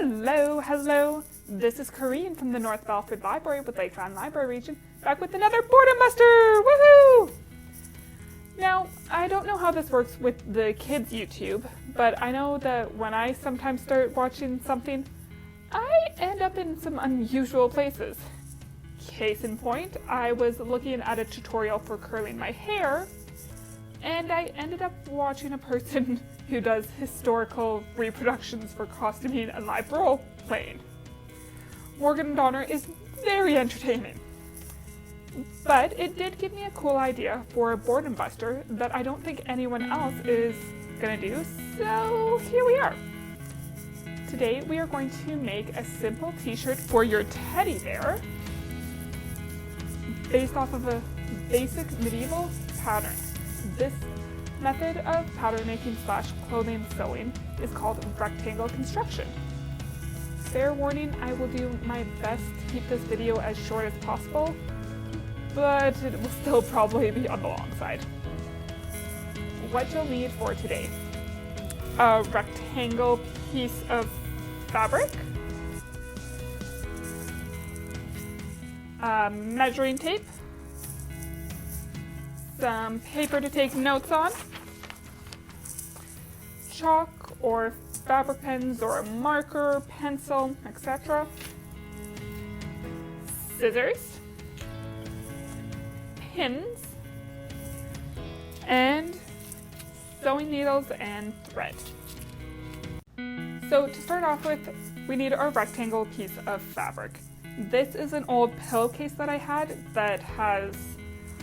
Hello. This is Corinne from the North Belford Library with Lakefront Library Region, back with another Boredom Buster! Woohoo! Now, I don't know how this works with the kids' YouTube, but I know that when I sometimes start watching something, I end up in some unusual places. Case in point, I was looking at a tutorial for curling my hair, and I ended up watching a person who does historical reproductions for costuming and live role playing. Morgan Donner is very entertaining. But it did give me a cool idea for a Boredom Buster that I don't think anyone else is gonna do, so here we are. Today we are going to make a simple t-shirt for your teddy bear based off of a basic medieval pattern. This method of pattern making / clothing sewing is called rectangle construction. Fair warning, I will do my best to keep this video as short as possible, but it will still probably be on the long side. What you'll need for today: a rectangle piece of fabric, measuring tape, some paper to take notes on, chalk or fabric pens or a marker, pencil, etc., scissors, pins, and sewing needles and thread. So to start off with, we need our rectangle piece of fabric. This is an old pillowcase that I had that has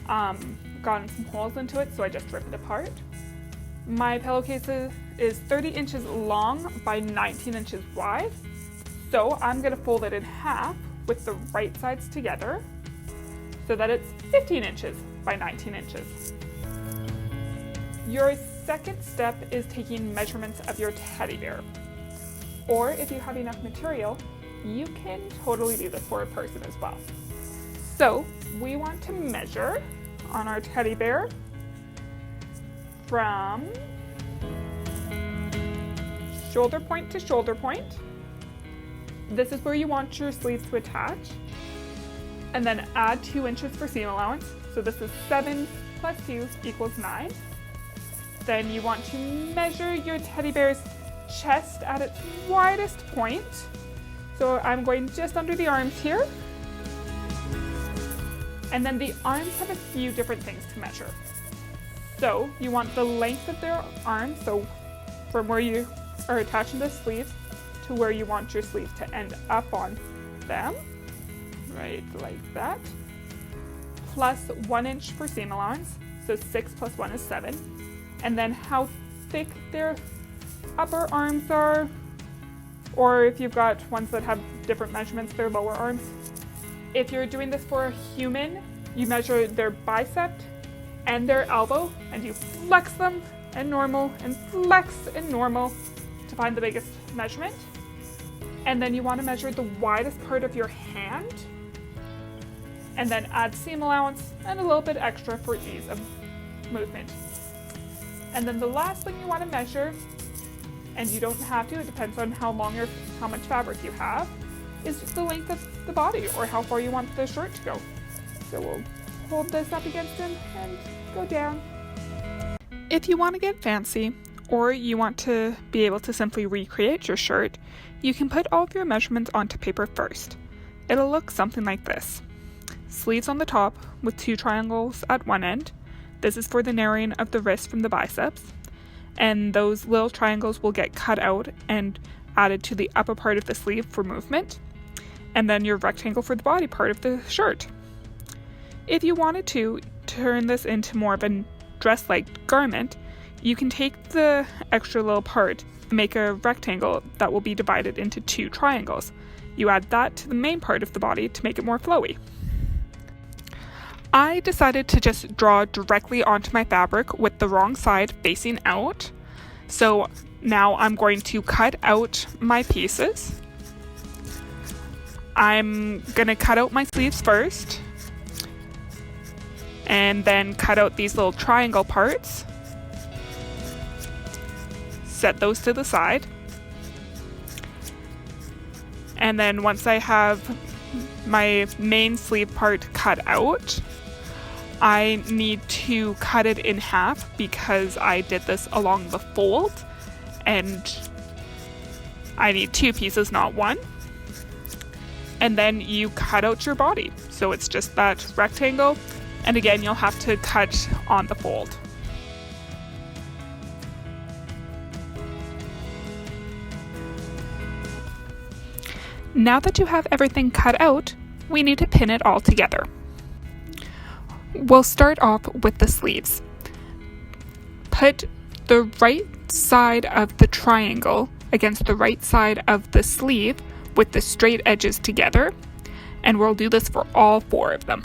gotten some holes into it, so I just ripped it apart. My pillowcase is 30 inches long by 19 inches wide, so I'm going to fold it in half with the right sides together so that it's 15 inches by 19 inches. Your second step is taking measurements of your teddy bear, or if you have enough material, you can totally do this for a person as well. So we want to measure on our teddy bear from shoulder point to shoulder point. This is where you want your sleeves to attach, and then add 2 inches for seam allowance. So this is 7 plus 2 equals 9. Then you want to measure your teddy bear's chest at its widest point. So I'm going just under the arms here. And then the arms have a few different things to measure. So you want the length of their arms, so from where you are attaching the sleeves to where you want your sleeves to end up on them, right like that, plus 1 inch for seam allowance, so 6 plus 1 is 7, and then how thick their upper arms are, or if you've got ones that have different measurements, their lower arms. If you're doing this for a human, you measure their bicep and their elbow, and you flex them and normal and flex and normal to find the biggest measurement. And then you want to measure the widest part of your hand, and then add seam allowance and a little bit extra for ease of movement. And then the last thing you want to measure, and you don't have to, it depends on how much fabric you have, is the length of the body, or how far you want the shirt to go. So we'll hold this up against him and go down. If you want to get fancy, or you want to be able to simply recreate your shirt, you can put all of your measurements onto paper first. It'll look something like this. Sleeves on the top with 2 triangles at one end. This is for the narrowing of the wrist from the biceps. And those little triangles will get cut out and added to the upper part of the sleeve for movement. And then your rectangle for the body part of the shirt. If you wanted to turn this into more of a dress-like garment, you can take the extra little part and make a rectangle that will be divided into 2 triangles. You add that to the main part of the body to make it more flowy. I decided to just draw directly onto my fabric with the wrong side facing out. So now I'm going to cut out my pieces. I'm going to cut out my sleeves first, and then cut out these little triangle parts. Set those to the side. And then once I have my main sleeve part cut out, I need to cut it in half because I did this along the fold, and I need 2 pieces, not 1. And then you cut out your body. So it's just that rectangle, and again, you'll have to cut on the fold. Now that you have everything cut out, we need to pin it all together. We'll start off with the sleeves. Put the right side of the triangle against the right side of the sleeve with the straight edges together, and we'll do this for all 4 of them.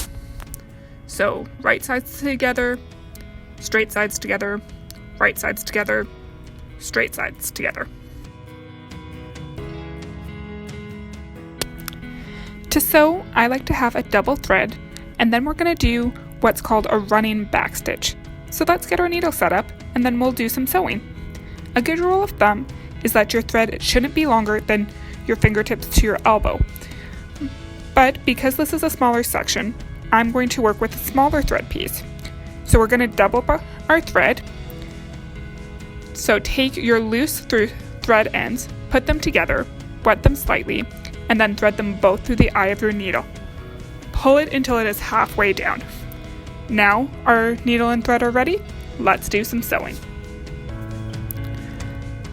So right sides together, straight sides together, right sides together, straight sides together. To sew, I like to have a double thread, and then we're going to do what's called a running backstitch. So let's get our needle set up, and then we'll do some sewing. A good rule of thumb is that your thread shouldn't be longer than your fingertips to your elbow. But because this is a smaller section, I'm going to work with a smaller thread piece. So we're going to double up our thread. So take your loose thread ends, put them together, wet them slightly, and then thread them both through the eye of your needle. Pull it until it is halfway down. Now our needle and thread are ready. Let's do some sewing.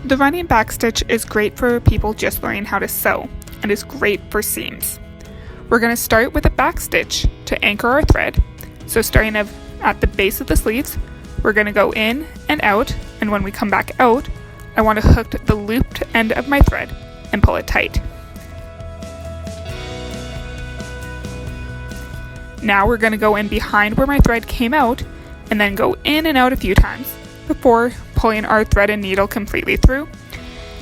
The running backstitch is great for people just learning how to sew and is great for seams. We're going to start with a backstitch to anchor our thread. So starting at the base of the sleeves, we're going to go in and out, and when we come back out, I want to hook the looped end of my thread and pull it tight. Now we're going to go in behind where my thread came out and then go in and out a few times before pulling our thread and needle completely through,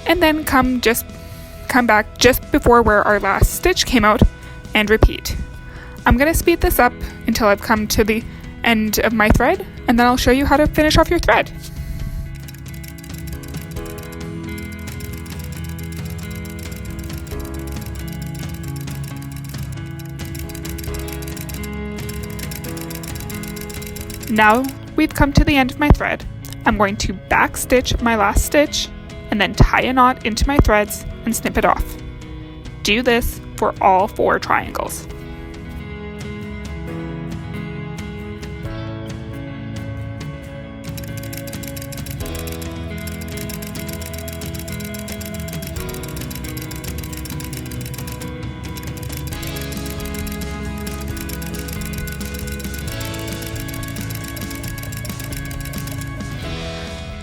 and then come back just before where our last stitch came out and repeat. I'm going to speed this up until I've come to the end of my thread, and then I'll show you how to finish off your thread. Now we've come to the end of my thread. I'm going to backstitch my last stitch and then tie a knot into my threads and snip it off. Do this for all 4 triangles.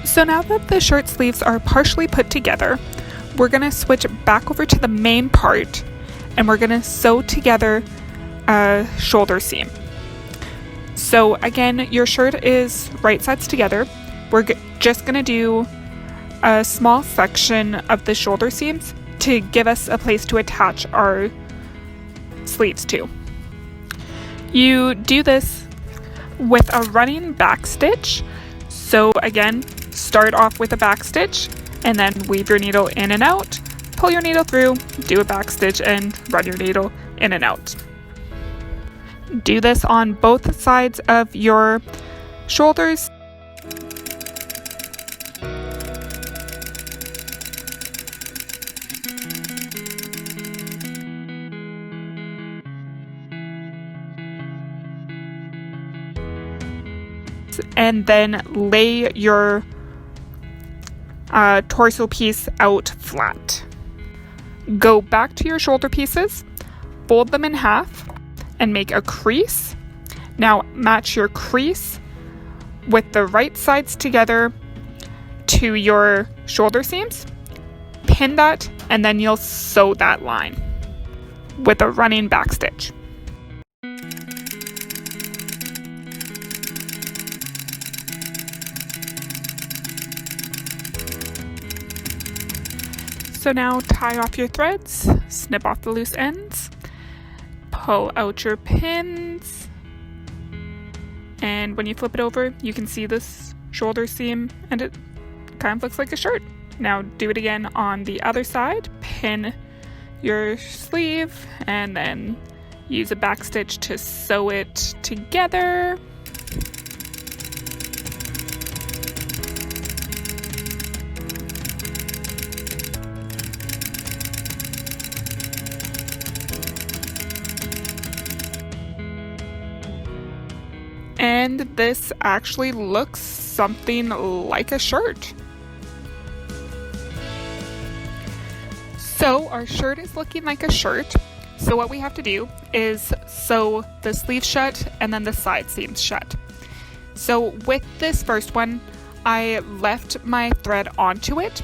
So now that the shirt sleeves are partially put together, we're going to switch back over to the main part, and we're going to sew together a shoulder seam. So again, your shirt is right sides together. We're just going to do a small section of the shoulder seams to give us a place to attach our sleeves to. You do this with a running backstitch. So again, start off with a backstitch and then weave your needle in and out, pull your needle through, do a backstitch, and run your needle in and out. Do this on both sides of your shoulders. And then lay your torso piece out flat. Go back to your shoulder pieces, fold them in half, and make a crease. Now match your crease with the right sides together to your shoulder seams, pin that, and then you'll sew that line with a running backstitch. So now tie off your threads, snip off the loose ends, pull out your pins, and when you flip it over, you can see this shoulder seam and it kind of looks like a shirt. Now do it again on the other side, pin your sleeve and then use a backstitch to sew it together. And this actually looks something like a shirt. So our shirt is looking like a shirt. So what we have to do is sew the sleeve shut and then the side seams shut. So with this first one, I left my thread onto it.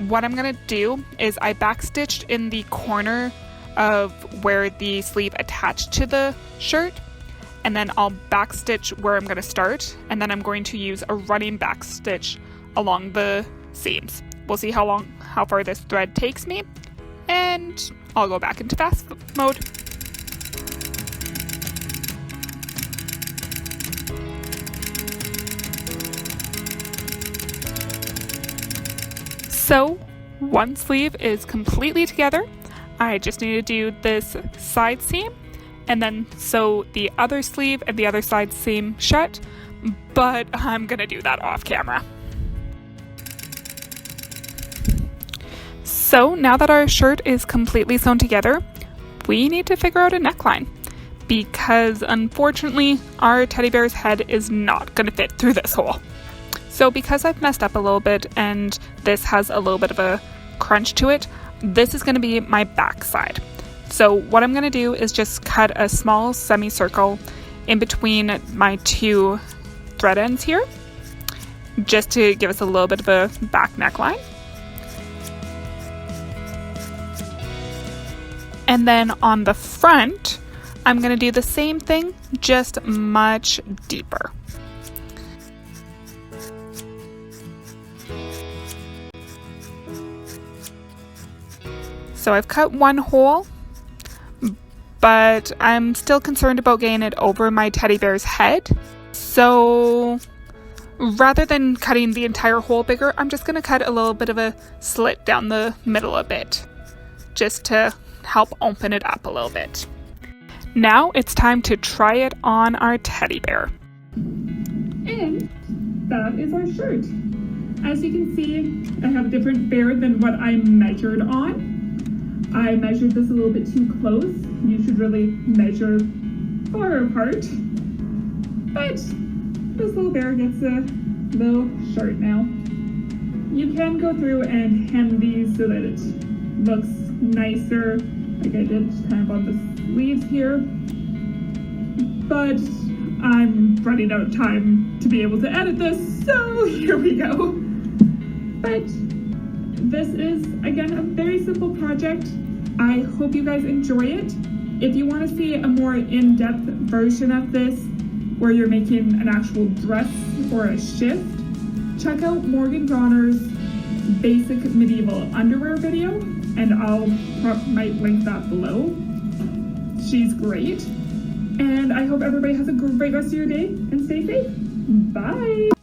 What I'm gonna do is I backstitched in the corner of where the sleeve attached to the shirt, and then I'll backstitch where I'm gonna start, and then I'm going to use a running backstitch along the seams. We'll see how far this thread takes me, and I'll go back into fast mode. So one sleeve is completely together. I just need to do this side seam and then sew the other sleeve and the other side seam shut, but I'm gonna do that off camera. So now that our shirt is completely sewn together, we need to figure out a neckline, because unfortunately our teddy bear's head is not gonna fit through this hole. So because I've messed up a little bit and this has a little bit of a crunch to it, this is gonna be my back side. So what I'm gonna do is just cut a small semicircle in between my two thread ends here, just to give us a little bit of a back neckline. And then on the front, I'm gonna do the same thing, just much deeper. So I've cut one hole, but I'm still concerned about getting it over my teddy bear's head. So rather than cutting the entire hole bigger, I'm just gonna cut a little bit of a slit down the middle a bit, just to help open it up a little bit. Now it's time to try it on our teddy bear. And that is our shirt. As you can see, I have a different bear than what I measured on. I measured this a little bit too close. You should really measure far apart. But this little bear gets a little shirt now. You can go through and hem these so that it looks nicer, like I did kind of on the sleeves here. But I'm running out of time to be able to edit this, so here we go. But this is, again, a very simple project. I hope you guys enjoy it. If you want to see a more in-depth version of this, where you're making an actual dress or a shift, check out Morgan Donner's basic medieval underwear video, and might link that below. She's great. And I hope everybody has a great rest of your day and stay safe. Bye!